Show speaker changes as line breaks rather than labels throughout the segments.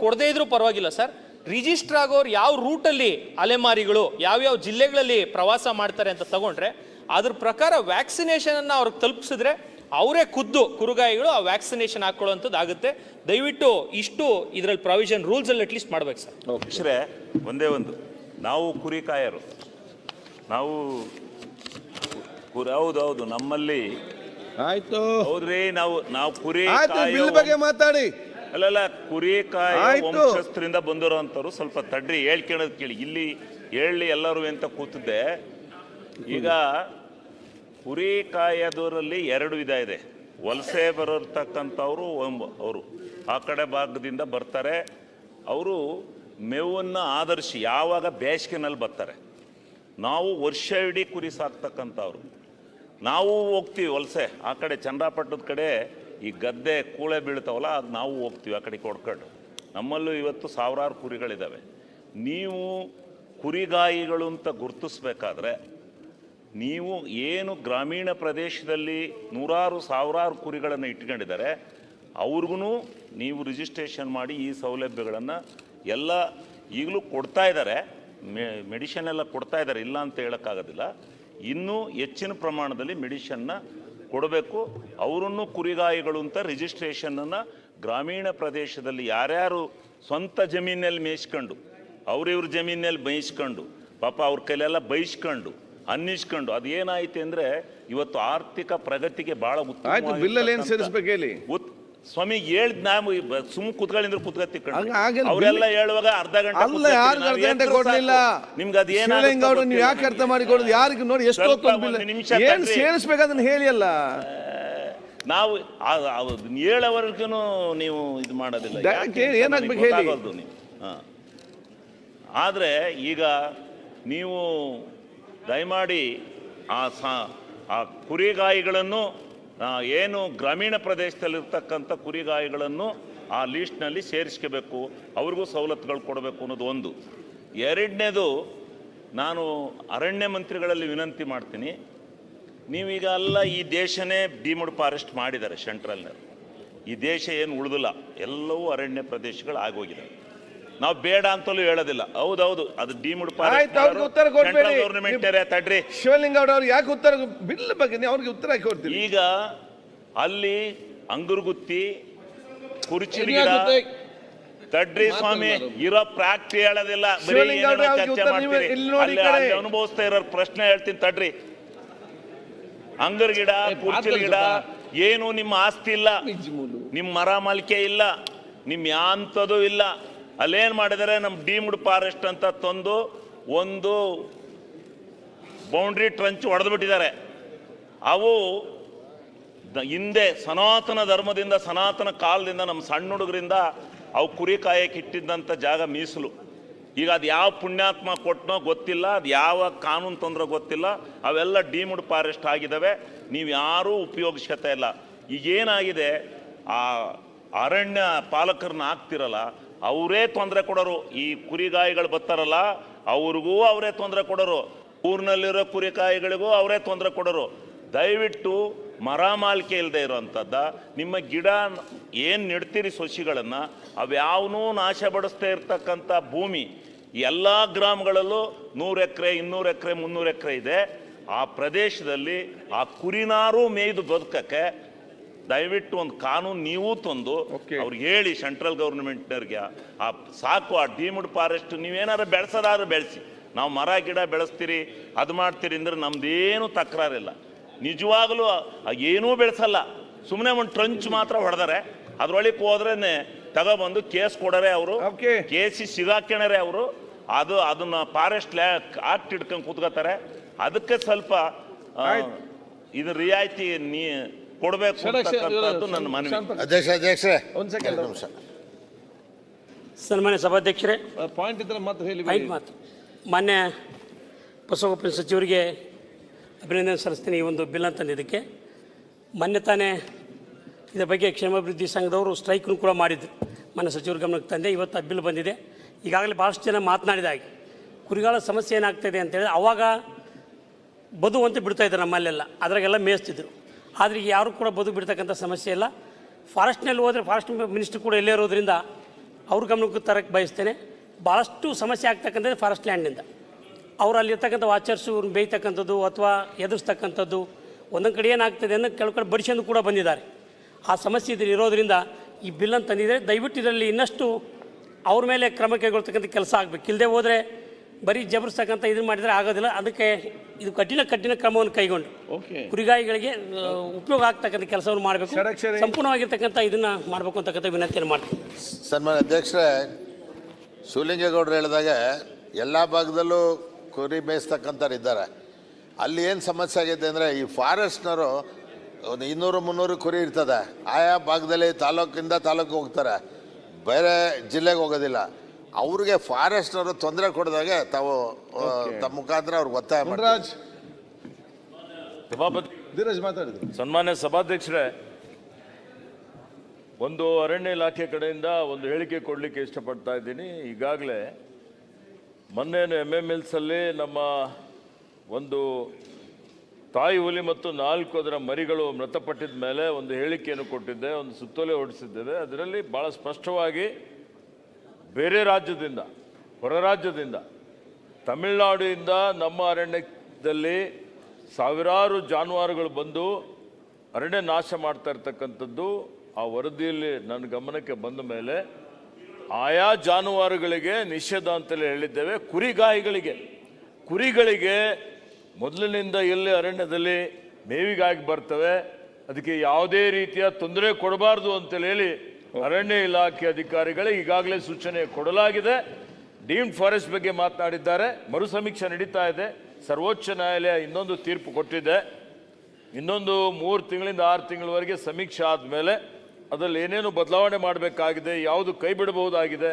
ಕೊಡದೇ ಇದ್ರೂ ಪರವಾಗಿಲ್ಲ ಸರ್, ರಿಜಿಸ್ಟರ್ ಆಗೋರು ಯಾವ ರೂಟಲ್ಲಿ ಅಲೆಮಾರಿಗಳು ಯಾವ್ಯಾವ ಜಿಲ್ಲೆಗಳಲ್ಲಿ ಪ್ರವಾಸ ಮಾಡ್ತಾರೆ ಅಂತ ತಗೊಂಡ್ರೆ ಅದ್ರ ಪ್ರಕಾರ ವ್ಯಾಕ್ಸಿನೇಷನ್ ಅನ್ನ ಅವ್ರಿಗೆ ತಲುಪಿಸಿದ್ರೆ ಅವರೇ ಖುದ್ದು ಕುರುಗಾಯಿಗಳು ಆ ವ್ಯಾಕ್ಸಿನೇಷನ್ ಹಾಕೊಳ್ಳುವಂಥದ್ದು ಆಗುತ್ತೆ. ದಯವಿಟ್ಟು ಇಷ್ಟು ಇದರಲ್ಲಿ ಪ್ರಾವಿಷನ್ ರೂಲ್ಸ್ ಅಲ್ಲಿ ಅಟ್ಲೀಸ್ಟ್ ಮಾಡ್ಬೇಕು ಸರ್.
ಅಕ್ಷರೇ ಒಂದೇ ಒಂದು, ನಾವು ಕುರಿ ಕಾಯರು, ನಾವು ಹೌದು ನಮ್ಮಲ್ಲಿ
ಆಯ್ತು
ಹೌದ್ರಿ, ನಾವು ಕುರಿ
ಬಗ್ಗೆ ಮಾತಾಡಿ.
ಅಲ್ಲಲ್ಲ, ಕುರಿ ಕಾಯ ವಂಶಸ್ಥರಿಂದ ಬಂದಿರೋಂಥವ್ರು ಸ್ವಲ್ಪ ತಡ್ರಿ, ಹೇಳ್ಕೊಳ್ಳೋದು ಕೇಳಿ. ಇಲ್ಲಿ ಹೇಳಿ ಎಲ್ಲರೂ ಅಂತ ಕೂತಿದ್ದೆ. ಈಗ ಕುರಿ ಕಾಯೋದರಲ್ಲಿ 2 ವಿಧ ಇದೆ. ವಲಸೆ ಬರತಕ್ಕಂಥವ್ರು ಅವರು ಆ ಕಡೆ ಭಾಗದಿಂದ ಬರ್ತಾರೆ, ಅವರು ಮೇವನ್ನು ಆಧರಿಸಿ ಯಾವಾಗ ಬೇಸಿಗೆನಲ್ಲಿ ಬರ್ತಾರೆ. ನಾವು ವರ್ಷ ಇಡೀ ಕುರಿ ಸಾಕ್ತಕ್ಕಂಥವ್ರು, ನಾವು ಹೋಗ್ತೀವಿ ವಲಸೆ ಆ ಕಡೆ ಚನ್ನರಾಪಟ್ಟಣದ ಕಡೆ, ಈ ಗದ್ದೆ ಕೂಳೆ ಬೀಳ್ತಾವಲ್ಲ, ಅದು ನಾವು ಹೋಗ್ತೀವಿ ಆ ಕಡೆ ಕೊಡ್ಕೊಂಡು. ನಮ್ಮಲ್ಲೂ ಇವತ್ತು ಸಾವಿರಾರು ಕುರಿಗಳಿದ್ದಾವೆ. ನೀವು ಕುರಿಗಾಯಿಗಳು ಅಂತ ಗುರುತಿಸ್ಬೇಕಾದ್ರೆ ನೀವು ಏನು ಗ್ರಾಮೀಣ ಪ್ರದೇಶದಲ್ಲಿ ನೂರಾರು ಸಾವಿರಾರು ಕುರಿಗಳನ್ನು ಇಟ್ಕೊಂಡಿದ್ದಾರೆ ಅವ್ರಿಗೂ ನೀವು ರಿಜಿಸ್ಟ್ರೇಷನ್ ಮಾಡಿ ಈ ಸೌಲಭ್ಯಗಳನ್ನು ಎಲ್ಲ ಈಗಲೂ ಕೊಡ್ತಾ ಇದ್ದಾರೆ. ಮೆಡಿಷನ್ ಎಲ್ಲ ಕೊಡ್ತಾ ಇದ್ದಾರೆ, ಇಲ್ಲ ಅಂತ ಹೇಳೋಕ್ಕಾಗೋದಿಲ್ಲ. ಇನ್ನೂ ಹೆಚ್ಚಿನ ಪ್ರಮಾಣದಲ್ಲಿ ಮೆಡಿಷನ್ನ ಕೊಡಬೇಕು. ಅವರನ್ನು ಕುರಿಗಾಯಿಗಳು ಅಂತ ರಿಜಿಸ್ಟ್ರೇಷನನ್ನು ಗ್ರಾಮೀಣ ಪ್ರದೇಶದಲ್ಲಿ ಯಾರ್ಯಾರು ಸ್ವಂತ ಜಮೀನಲ್ಲಿ ಮೇಯಿಸ್ಕೊಂಡು ಅವ್ರಿವ್ರ ಜಮೀನಲ್ಲಿ ಬಯಸ್ಕೊಂಡು ಪಾಪ ಅವ್ರ ಕೈಲೆಲ್ಲ ಬಯಸ್ಕೊಂಡು ಅನ್ನಿಸ್ಕೊಂಡು ಅದೇನಾಯ್ತು ಅಂದರೆ ಇವತ್ತು ಆರ್ಥಿಕ ಪ್ರಗತಿಗೆ ಭಾಳ ಉತ್ತಮ. ಸ್ವಾಮಿ ಹೇಳ್ ನಾವು ಸುಮ್ ಕುತ್ಗಳಿಂದ್ರೆ ಕುತ್ಕತ್ತಿ ಅವರೆಲ್ಲ ಹೇಳುವಾಗ ಅರ್ಧ ಗಂಟೆ
ಕೊಡ್ಲಿಲ್ಲ ನಿಮ್ಗೆ. ಅದೇನು ನೀವು ಯಾಕೆ ಅರ್ಥ ಮಾಡಿಕೊಡೋದು? ಯಾರಿಗೆ ನೋಡಿ ಎಷ್ಟು ನಿಮಿಷ ಸೇರಿಸ್ಬೇಕಾದನ್ನ ಹೇಳಿ ಅಲ್ಲ.
ನಾವು ಹೇಳೋವರೆಗೂ ನೀವು ಇದು ಮಾಡೋದಿಲ್ಲ,
ಏನಾಗ್ಬೇಕು ಹೇಳಿ.
ಆದರೆ ಈಗ ನೀವು ದಯಮಾಡಿ ಆ ಕುರಿಗಾಯಿಗಳನ್ನು ಏನು ಗ್ರಾಮೀಣ ಪ್ರದೇಶದಲ್ಲಿರ್ತಕ್ಕಂಥ ಕುರಿಗಾಯಿಗಳನ್ನು ಆ ಲೀಸ್ಟ್ನಲ್ಲಿ ಸೇರಿಸ್ಕೋಬೇಕು, ಅವ್ರಿಗೂ ಸವಲತ್ತುಗಳು ಕೊಡಬೇಕು ಅನ್ನೋದು ಒಂದು. ಎರಡನೇದು, ನಾನು ಅರಣ್ಯ ಮಂತ್ರಿಗಳಲ್ಲಿ ವಿನಂತಿ ಮಾಡ್ತೀನಿ, ನೀವೀಗ ಎಲ್ಲ ಈ ದೇಶನೇ ಡಿಮಡ್ ಫಾರೆಸ್ಟ್ ಮಾಡಿದ್ದಾರೆ ಸೆಂಟ್ರಲ್ನಲ್ಲಿ. ಈ ದೇಶ ಏನು ಉಳಿದಿಲ್ಲ, ಎಲ್ಲವೂ ಅರಣ್ಯ ಪ್ರದೇಶಗಳು ಆಗೋಗಿದೆ. ನಾವು ಬೇಡ ಅಂತಲೂ ಹೇಳೋದಿಲ್ಲ. ಹೌದೌದು, ಅದು ಡಿಮಡ್ ಫಾರೆಸ್ಟ್ ಗೌರ್ಮೆಂಟ್ ತಡ್ರಿ.
ಶಿವಲಿಂಗೌಡ ಅವ್ರು ಯಾಕೆ ಉತ್ತರ ಬಿಲ್ ಬಗ್ಗೆ ಅವ್ರಿಗೆ ಉತ್ತರ ಕೊಡ್ತೀವಿ.
ಈಗ ಅಲ್ಲಿ ಅಂಗುರ್ಗುತ್ತಿ, ಕುರ್ಚಿಲಿ ತಡ್ರಿ ಸ್ವಾಮಿ, ಇರೋ ಫ್ಯಾಕ್ಟ್ರಿ ಹೇಳೋದಿಲ್ಲ, ಚರ್ಚೆ ಮಾಡ್ತೀರಿ. ಅನುಭವಿಸ್ತಾ ಇರೋ ಪ್ರಶ್ನೆ ಹೇಳ್ತೀನಿ ತಡ್ರಿ. ಅಂಗರ್ ಗಿಡ, ಕುರ್ಚಿಲ್ ಗಿಡ ಏನು ನಿಮ್ಮ ಆಸ್ತಿ ಇಲ್ಲ, ನಿಮ್ಮ ಮರ ಮಾಲಿಕೆ ಇಲ್ಲ, ನಿಮ್ ಯಾಂಥದ್ದು ಇಲ್ಲ. ಅಲ್ಲೇನು ಮಾಡಿದರೆ ನಮ್ಮ ಡೀಮ್ಡ್ ಫಾರೆಸ್ಟ್ ಅಂತ ತಂದು ಒಂದು ಬೌಂಡ್ರಿ ಟ್ರಂಚ್ ಹೊಡೆದು ಬಿಟ್ಟಿದ್ದಾರೆ. ಅವು ಹಿಂದೆ ಸನಾತನ ಧರ್ಮದಿಂದ, ಸನಾತನ ಕಾಲದಿಂದ ನಮ್ಮ ಸಣ್ಣ ಹುಡುಗರಿಂದ ಅವು ಕುರಿ ಕಾಯಕ್ಕೆ ಇಟ್ಟಿದ್ದಂಥ ಜಾಗ ಮೀಸಲು. ಈಗ ಅದು ಯಾವ ಪುಣ್ಯಾತ್ಮ ಕೊಟ್ಟನೋ ಗೊತ್ತಿಲ್ಲ, ಅದು ಯಾವ ಕಾನೂನು ತಂದ್ರೋ ಗೊತ್ತಿಲ್ಲ, ಅವೆಲ್ಲ ಡೀಮ್ಡ್ ಫಾರೆಸ್ಟ್ ಆಗಿದ್ದಾವೆ. ನೀವು ಯಾರೂ ಉಪಯೋಗಿಸ್ಕೊತಾ ಇಲ್ಲ. ಈಗೇನಾಗಿದೆ, ಆ ಅರಣ್ಯ ಪಾಲಕರನ್ನ ಹಾಕ್ತಿರಲ್ಲ, ಅವರೇ ತೊಂದರೆ ಕೊಡೋರು. ಈ ಕುರಿಗಾಯಿಗಳು ಬರ್ತಾರಲ್ಲ ಅವ್ರಿಗೂ ಅವರೇ ತೊಂದರೆ ಕೊಡೋರು, ಊರಿನಲ್ಲಿರೋ ಕುರಿಕಾಯಿಗಳಿಗೂ ಅವರೇ ತೊಂದರೆ ಕೊಡೋರು. ದಯವಿಟ್ಟು ಮರ ಮಾಲಿಕೆ ಇಲ್ಲದೆ ಇರೋವಂಥದ್ದ ನಿಮ್ಮ ಗಿಡ ಏನು ನೆಡ್ತೀರಿ ಸೊಸಿಗಳನ್ನು ಅವ್ಯಾವನೂ ನಾಶ ಪಡಿಸ್ತಾ ಇರ್ತಕ್ಕಂಥ ಭೂಮಿ ಎಲ್ಲ ಗ್ರಾಮಗಳಲ್ಲೂ 100 ಎಕರೆ 200 ಎಕರೆ 300 ಎಕರೆ ಇದೆ. ಆ ಪ್ರದೇಶದಲ್ಲಿ ಆ ಕುರಿನಾರು ಮೇಯ್ದು ಬದುಕಕ್ಕೆ ದಯವಿಟ್ಟು ಒಂದು ಕಾನೂನು ನೀವು ತಂದು ಅವ್ರಿಗೆ ಹೇಳಿ, ಸೆಂಟ್ರಲ್ ಗೌರ್ಮೆಂಟ್ನವ್ರಿಗೆ ಆ ಸಾಕು, ಆ ಡೀಮ್ಡ್ ಫಾರೆಸ್ಟ್ ನೀವೇನಾದ್ರು ಬೆಳೆಸೋದಾದ್ರೂ ಬೆಳೆಸಿ. ನಾವು ಮರ ಗಿಡ ಬೆಳೆಸ್ತೀರಿ ಅದು ಮಾಡ್ತೀರಿ ಅಂದ್ರೆ ನಮ್ದೇನು ತಕರಾರಿಲ್ಲ. ನಿಜವಾಗಲೂ ಏನೂ ಬೆಳೆಸಲ್ಲ, ಸುಮ್ಮನೆ ಒಂದು ಟ್ರಂಚ್ ಮಾತ್ರ ಹೊಡೆದಾರೆ. ಅದ್ರೊಳಗೆ ಹೋದ್ರೇನೆ ತಗೊಬಂದು ಕೇಸ್ ಕೊಡರೆ ಅವರು, ಕೇಸಿ ಸಿಗಾಕ್ಯಣರೆ ಅವರು. ಅದನ್ನ ಫಾರೆಸ್ಟ್ ಆಕ್ಟ್ ಇಟ್ಕೊಂಡು ಕೂತ್ಕೋತಾರೆ. ಅದಕ್ಕೆ ಸ್ವಲ್ಪ ಇದು ರಿಯಾಯಿತಿ ಕೊಡಬೇಕು ಅಂತಕ್ಕಂಥದ್ದು ನನ್ನ ಮನವಿ.
ಅಧ್ಯಕ್ಷರೇ ಒಂದು ಸೆಕೆಂಡ್.
ಸನ್ಮಾನ್ಯ ಸಭಾಧ್ಯಕ್ಷರೇ,
ಪಾಯಿಂಟ್ ಇದ್ರೆ ಮಾತ್ರ ಹೇಳಿ.
ಮಾತು ಮಾನ್ಯ ಪಶುಸಂಗೋಪನಾ ಸಚಿವರಿಗೆ ಅಭಿನಂದನೆ ಸಲ್ಲಿಸ್ತೀನಿ ಈ ಒಂದು ಬಿಲ್ ತಂದಿದ್ದಕ್ಕೆ. ಮೊನ್ನೆ ತಾನೇ ಇದರ ಬಗ್ಗೆ ಕ್ಷೇಮಾಭಿವೃದ್ಧಿ ಸಂಘದವರು ಸ್ಟ್ರೈಕ್ನು ಕೂಡ ಮಾಡಿದ್ರು, ಮಾನ್ಯ ಸಚಿವರ ಗಮನಕ್ಕೆ ತಂದೆ. ಇವತ್ತು ಆ ಬಿಲ್ ಬಂದಿದೆ. ಈಗಾಗಲೇ ಭಾಳಷ್ಟು ಜನ ಮಾತನಾಡಿದಾಗೆ ಕುರಿಗಳ ಸಮಸ್ಯೆ ಏನಾಗ್ತಾಯಿದೆ ಅಂತೇಳಿ, ಅವಾಗ ಬದು ಅಂತ ಬಿಡ್ತಾಯಿದ್ರು ನಮ್ಮಲ್ಲೆಲ್ಲ, ಅದ್ರಾಗೆಲ್ಲ ಮೇಯಿಸ್ತಿದ್ರು. ಆದರೆ ಈಗ ಯಾರು ಕೂಡ ಬದು ಬಿಡ್ತಕ್ಕಂಥ ಸಮಸ್ಯೆ ಇಲ್ಲ. ಫಾರೆಸ್ಟ್ನಲ್ಲಿ ಹೋದರೆ ಫಾರೆಸ್ಟ್ ಮಿನಿಸ್ಟ್ರ್ ಕೂಡ ಇಲ್ಲೇ ಇರೋದ್ರಿಂದ ಅವ್ರ ಗಮನಕ್ಕೆ ತರಕ್ಕೆ ಬಯಸ್ತೇನೆ. ಭಾಳಷ್ಟು ಸಮಸ್ಯೆ ಆಗ್ತಕ್ಕಂಥದ್ದು ಫಾರೆಸ್ಟ್ ಲ್ಯಾಂಡಿಂದ. ಅವ್ರು ಅಲ್ಲಿರ್ತಕ್ಕಂಥ ವಾಚರ್ಸು ಬೇಯ್ತಕ್ಕಂಥದ್ದು ಅಥವಾ ಎದುರಿಸ್ತಕ್ಕಂಥದ್ದು, ಒಂದೊಂದು ಕಡೆ ಏನಾಗ್ತದೆ ಅನ್ನೋ ಕೆಲವು ಕಡೆ ಬಡಿಸಂದು ಕೂಡ ಬಂದಿದ್ದಾರೆ. ಆ ಸಮಸ್ಯೆ ಇರೋದ್ರಿಂದ ಈ ಬಿಲ್ಲನ್ನು ತಂದಿದೆ. ದಯವಿಟ್ಟು ಇದರಲ್ಲಿ ಇನ್ನಷ್ಟು ಅವ್ರ ಮೇಲೆ ಕ್ರಮ ಕೈಗೊಳ್ತಕ್ಕಂಥ ಕೆಲಸ ಆಗಬೇಕು. ಇಲ್ಲದೆ ಹೋದರೆ ಬರೀ ಜಬರ್ಸ್ತಕ್ಕಂಥ ಇದನ್ನು ಮಾಡಿದರೆ ಆಗೋದಿಲ್ಲ. ಅದಕ್ಕೆ ಇದು ಕಠಿಣ ಕ್ರಮವನ್ನು ಕೈಗೊಂಡು ಕುರಿಗಾಯಿಗಳಿಗೆ ಉಪಯೋಗ ಆಗ್ತಕ್ಕಂಥ ಕೆಲಸವನ್ನು ಮಾಡಬೇಕು, ಸಂಪೂರ್ಣವಾಗಿರ್ತಕ್ಕಂಥ ಇದನ್ನು ಮಾಡಬೇಕು ಅಂತಕ್ಕಂಥ ವಿನಂತಿಯನ್ನು ಮಾಡ್ತೀನಿ.
ಸನ್ಮಾನ್ಯ ಅಧ್ಯಕ್ಷರೇ, ಶಿವಲಿಂಗೇಗೌಡರು ಹೇಳಿದಾಗ ಎಲ್ಲ ಭಾಗದಲ್ಲೂ ಕುರಿ ಮೇಯಿಸ್ತಕ್ಕಂಥವ್ರು ಇದ್ದಾರೆ. ಅಲ್ಲಿ ಏನು ಸಮಸ್ಯೆ ಆಗಿದೆ ಅಂದರೆ, ಈ ಫಾರೆಸ್ಟ್ನವರು ಒಂದು 200-300 ಕುರಿ ಇರ್ತದೆ. ಆಯಾ ಭಾಗದಲ್ಲಿ ತಾಲೂಕಿಂದ ತಾಲೂಕಿಗೆ ಹೋಗ್ತಾರೆ, ಬೇರೆ ಜಿಲ್ಲೆಗೆ ಹೋಗೋದಿಲ್ಲ. ಅವ್ರಿಗೆ ಫಾರೆಸ್ಟ್ನವರು ತೊಂದರೆ ಕೊಡಿದಾಗೆ ತಾವು ತಮ್ಮ ಮುಖಾಂತರ ಅವ್ರಿಗೆ ಒತ್ತಾಯ ಮಾಡಿ.
ಸನ್ಮಾನ್ಯ ಸಭಾಧ್ಯಕ್ಷರೇ, ಒಂದು ಅರಣ್ಯ ಇಲಾಖೆ ಕಡೆಯಿಂದ ಒಂದು ಹೇಳಿಕೆ ಕೊಡಲಿಕ್ಕೆ ಇಷ್ಟಪಡ್ತಾ ಇದ್ದೀನಿ. ಈಗಾಗಲೇ ಮೊನ್ನೆ MMLs ಅಲ್ಲಿ ನಮ್ಮ ಒಂದು ತಾಯಿ ಹುಲಿ ಮತ್ತು 4 ಅದರ ಮರಿಗಳು ಮೃತಪಟ್ಟಿದ ಮೇಲೆ ಒಂದು ಹೇಳಿಕೆಯನ್ನು ಕೊಟ್ಟಿದ್ದೆ, ಒಂದು ಸುತ್ತೋಲೆ ಹೊರಡಿಸಿದ್ದೇವೆ. ಅದರಲ್ಲಿ ಭಾಳ ಸ್ಪಷ್ಟವಾಗಿ ಬೇರೆ ರಾಜ್ಯದಿಂದ, ಹೊರ ರಾಜ್ಯದಿಂದ, ತಮಿಳುನಾಡಿನಿಂದ ನಮ್ಮ ಅರಣ್ಯದಲ್ಲಿ ಸಾವಿರಾರು ಜಾನುವಾರುಗಳು ಬಂದು ಅರಣ್ಯ ನಾಶ ಮಾಡ್ತಾ ಇರ್ತಕ್ಕಂಥದ್ದು ಆ ವರದಿಯಲ್ಲಿ ನನ್ನ ಗಮನಕ್ಕೆ ಬಂದ ಮೇಲೆ ಆಯಾ ಜಾನುವಾರುಗಳಿಗೆ ನಿಷೇಧ ಅಂತಲೇ ಹೇಳಿದ್ದೇವೆ. ಕುರಿಗಳಿಗೆ ಮೊದಲಿನಿಂದ ಎಲ್ಲಿ ಅರಣ್ಯದಲ್ಲಿ ಮೇವಿಗಾಗಿ ಬರ್ತವೆ, ಅದಕ್ಕೆ ಯಾವುದೇ ರೀತಿಯ ತೊಂದರೆ ಕೊಡಬಾರ್ದು ಅಂತೇಳಿ ಹೇಳಿ ಅರಣ್ಯ ಇಲಾಖೆ ಅಧಿಕಾರಿಗಳಿಗೆ ಈಗಾಗಲೇ ಸೂಚನೆ ಕೊಡಲಾಗಿದೆ. ಡೀಮ್ಡ್ ಫಾರೆಸ್ಟ್ ಬಗ್ಗೆ ಮಾತನಾಡಿದ್ದಾರೆ. ಮರು ಸಮೀಕ್ಷೆ ನಡೀತಾ ಇದೆ. ಸರ್ವೋಚ್ಚ ನ್ಯಾಯಾಲಯ ಇನ್ನೊಂದು ತೀರ್ಪು ಕೊಟ್ಟಿದೆ. ಇನ್ನೊಂದು 3 ತಿಂಗಳಿಂದ 6 ತಿಂಗಳವರೆಗೆ ಸಮೀಕ್ಷೆ ಆದಮೇಲೆ ಅದರಲ್ಲಿ ಏನೇನು ಬದಲಾವಣೆ ಮಾಡಬೇಕಾಗಿದೆ, ಯಾವುದು ಕೈ ಬಿಡಬಹುದಾಗಿದೆ,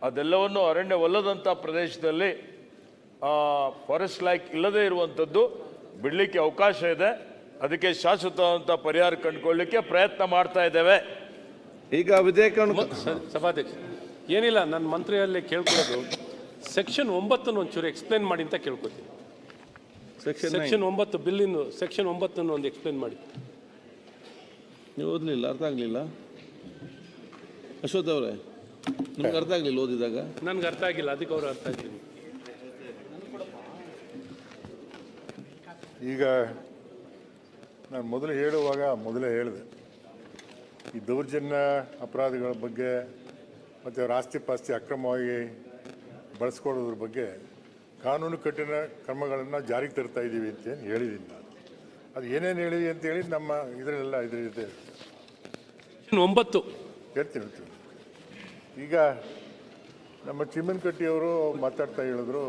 ಅದೆಲ್ಲವನ್ನು ಅರಣ್ಯವಲ್ಲದಂಥ ಪ್ರದೇಶದಲ್ಲಿ ಫಾರೆಸ್ಟ್ ಲೈಕ್ ಇಲ್ಲದೇ ಇರುವಂಥದ್ದು ಬಿಡಲಿಕ್ಕೆ ಅವಕಾಶ ಇದೆ. ಅದಕ್ಕೆ ಶಾಶ್ವತವಾದಂಥ ಪರಿಹಾರ ಕಂಡುಕೊಳ್ಳಲಿಕ್ಕೆ ಪ್ರಯತ್ನ ಮಾಡ್ತಾ ಇದ್ದೇವೆ.
ಈಗ ವಿಧೇಯಕವನ್ನು
ಸಭಾಧ್ಯಕ್ಷ, ಏನಿಲ್ಲ, ನನ್ನ ಮಂತ್ರಿಯಲ್ಲಿ ಕೇಳ್ಕೊಳ್ಳೋದು ಸೆಕ್ಷನ್ 9 ಒಂಚೂರು ಎಕ್ಸ್ಪ್ಲೇನ್ ಮಾಡಿ ಅಂತ ಕೇಳ್ಕೊತೀನಿ. ಸೆಕ್ಷನ್ 9 ಬಿಲ್ಲಿನ ಸೆಕ್ಷನ್ 9 ಒಂದು ಎಕ್ಸ್ಪ್ಲೇನ್ ಮಾಡಿ.
ನೀವು ಓದಲಿಲ್ಲ, ಅರ್ಥ ಆಗಲಿಲ್ಲ? ಅಶ್ವಥ್ ಅವರೇ, ನಿಮ್ಗೆ ಅರ್ಥ ಆಗಲಿಲ್ಲ ಓದಿದಾಗ?
ನನಗೆ ಅರ್ಥ ಆಗಿಲ್ಲ, ಅದಕ್ಕೆ ಅವ್ರು ಅರ್ಥ ಆಗ್ತೀನಿ.
ಈಗ ನಾನು ಮೊದಲೇ ಹೇಳಿದೆ, ಈ ದೌರ್ಜನ್ಯ ಅಪರಾಧಗಳ ಬಗ್ಗೆ ಮತ್ತು ಅವರ ಆಸ್ತಿ ಪಾಸ್ತಿ ಅಕ್ರಮವಾಗಿ ಬಳಸ್ಕೊಳ್ಳೋದ್ರ ಬಗ್ಗೆ ಕಾನೂನು ಕಠಿಣ ಕ್ರಮಗಳನ್ನು ಜಾರಿಗೆ ತರ್ತಾ ಇದ್ದೀವಿ ಅಂತೇನು ಹೇಳಿದ್ದೀನಿ ನಾನು. ಅದು ಏನೇನು ಹೇಳಿದ್ವಿ ಅಂತೇಳಿ ನಮ್ಮ ಇದರಲ್ಲೆಲ್ಲ ಇದೆ
9
ಹೇಳ್ತೀನಿ. ಈಗ ನಮ್ಮ ಚಿಮ್ಮನಕಟ್ಟಿಯವರು ಮಾತಾಡ್ತಾ ಹೇಳಿದ್ರು,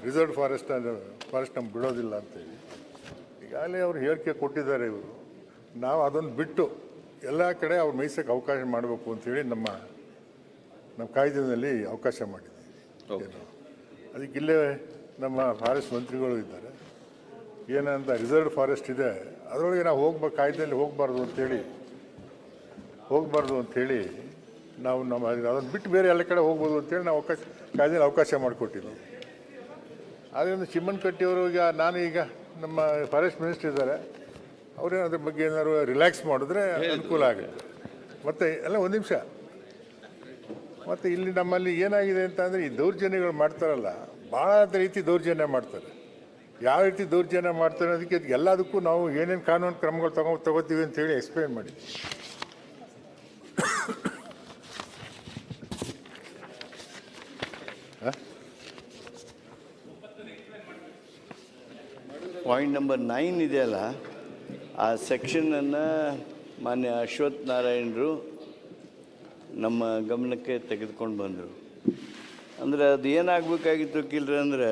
ರಿಸರ್ವ್ ಫಾರೆಸ್ಟ್ ನಮ್ಗೆ ಬಿಡೋದಿಲ್ಲ ಅಂತೇಳಿ. ಈಗಾಗಲೇ ಅವ್ರು ಹೇಳಿಕೆ ಕೊಟ್ಟಿದ್ದಾರೆ. ಇವರು ನಾವು ಅದನ್ನು ಬಿಟ್ಟು ಎಲ್ಲ ಕಡೆ ಅವ್ರು ಮೇಯ್ಸೋಕ್ಕೆ ಅವಕಾಶ ಮಾಡಬೇಕು ಅಂತೇಳಿ ನಮ್ಮ ಕಾಯ್ದೆಯಲ್ಲಿ ಅವಕಾಶ ಮಾಡಿದ್ದೀವಿ. ಅದಕ್ಕಿಲ್ಲೇ ನಮ್ಮ ಫಾರೆಸ್ಟ್ ಮಂತ್ರಿಗಳು ಇದ್ದಾರೆ. ಏನಂತ ರಿಸರ್ವ್ ಫಾರೆಸ್ಟ್ ಇದೆ, ಅದರೊಳಗೆ ನಾವು ಕಾಯ್ದೆಯಲ್ಲಿ ಹೋಗಬಾರ್ದು ಅಂಥೇಳಿ ನಾವು ಅದನ್ನು ಬಿಟ್ಟು ಬೇರೆ ಎಲ್ಲ ಕಡೆ ಹೋಗ್ಬೋದು ಅಂತೇಳಿ ನಾವು ಕಾಯ್ದೆಯಲ್ಲಿ ಅವಕಾಶ ಮಾಡಿಕೊಟ್ಟಿದ್ವಿ. ಆದ್ದರಿಂದ ಚಿಮ್ಮನಕಟ್ಟಿಯವರು ಈಗ ನಮ್ಮ ಫಾರೆಸ್ಟ್ ಮಿನಿಸ್ಟರ್ ಇದ್ದಾರೆ, ಅವರೇನು ಅದ್ರ ಬಗ್ಗೆ ಏನಾದ್ರು ರಿಲ್ಯಾಕ್ಸ್ ಮಾಡಿದ್ರೆ ಅನುಕೂಲ ಆಗುತ್ತೆ. ಮತ್ತು ಎಲ್ಲ ಒಂದು ನಿಮಿಷ, ಮತ್ತು ಇಲ್ಲಿ ನಮ್ಮಲ್ಲಿ ಏನಾಗಿದೆ ಅಂತಂದರೆ, ಈ ದೌರ್ಜನ್ಯಗಳು ಮಾಡ್ತಾರಲ್ಲ, ಭಾಳ ರೀತಿ ದೌರ್ಜನ್ಯ ಮಾಡ್ತಾರೆ. ಯಾವ ರೀತಿ ದೌರ್ಜನ್ಯ ಮಾಡ್ತಾರೆ ಅದಕ್ಕೆ ಎಲ್ಲದಕ್ಕೂ ನಾವು ಏನೇನು ಕಾನೂನು ಕ್ರಮಗಳು ತಗೋತೀವಿ ಅಂತೇಳಿ ಎಕ್ಸ್ಪ್ಲೇನ್ ಮಾಡಿ.
ಪಾಯಿಂಟ್ ನಂಬರ್ 9 ಇದೆಯಲ್ಲ, ಆ ಸೆಕ್ಷನನ್ನು ಮಾನ್ಯ ಅಶ್ವಥ್ ನಾರಾಯಣರು ನಮ್ಮ ಗಮನಕ್ಕೆ ತೆಗೆದುಕೊಂಡು ಬಂದರು. ಅಂದರೆ ಅದು ಏನಾಗಬೇಕಾಗಿತ್ತು ಕಿಲ್ರ ಅಂದರೆ,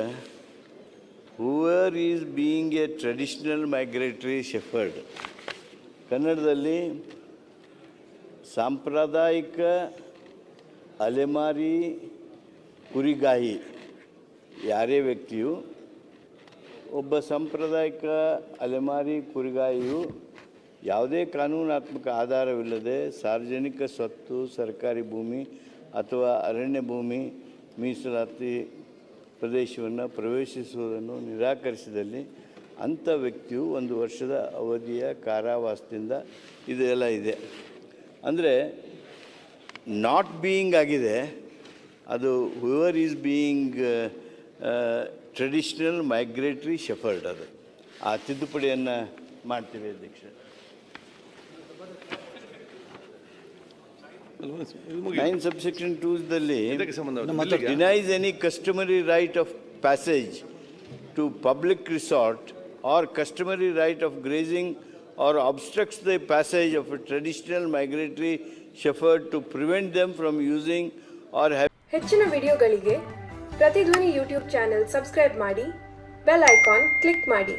ಹೂವರ್ is being A traditional migratory shepherd, ಕನ್ನಡದಲ್ಲಿ ಸಾಂಪ್ರದಾಯಿಕ ಅಲೆಮಾರಿ ಕುರಿಗಾಹಿ ಯಾರೇ ವ್ಯಕ್ತಿಯು, ಒಬ್ಬ ಸಾಂಪ್ರದಾಯಿಕ ಅಲೆಮಾರಿ ಕುರಿಗಾಯಿಯು ಯಾವುದೇ ಕಾನೂನಾತ್ಮಕ ಆಧಾರವಿಲ್ಲದೆ ಸಾರ್ವಜನಿಕ ಸ್ವತ್ತು, ಸರ್ಕಾರಿ ಭೂಮಿ ಅಥವಾ ಅರಣ್ಯ ಭೂಮಿ ಮೀಸಲಾತಿ ಪ್ರದೇಶವನ್ನು ಪ್ರವೇಶಿಸುವುದನ್ನು ನಿರಾಕರಿಸಿದಲ್ಲಿ ಅಂಥ ವ್ಯಕ್ತಿಯು 1 ವರ್ಷದ ಅವಧಿಯ ಕಾರಾವಾಸದಿಂದ ಇದೆಲ್ಲ ಇದೆ. ಅಂದರೆ ನಾಟ್ ಬೀಯಿಂಗ್ ಆಗಿದೆ, ಅದು ಹೂವರ್ is being traditional migratory shepherd, ಅದು ಆ ತಿದ್ದುಪಡಿಯನ್ನು ಮಾಡ್ತೀವಿ ಅಧ್ಯಕ್ಷ. 9 subsection 2ದಲ್ಲಿ denies any customary right of passage to public resort or customary right of grazing or obstructs the passage of a traditional migratory shepherd to prevent them from using or having.
ಹೆಚ್ಚಿನ ವಿಡಿಯೋಗಳಿಗೆ ಪ್ರತಿಧ್ವನಿ YouTube channel subscribe ಮಾಡಿ, bell icon click ಮಾಡಿ.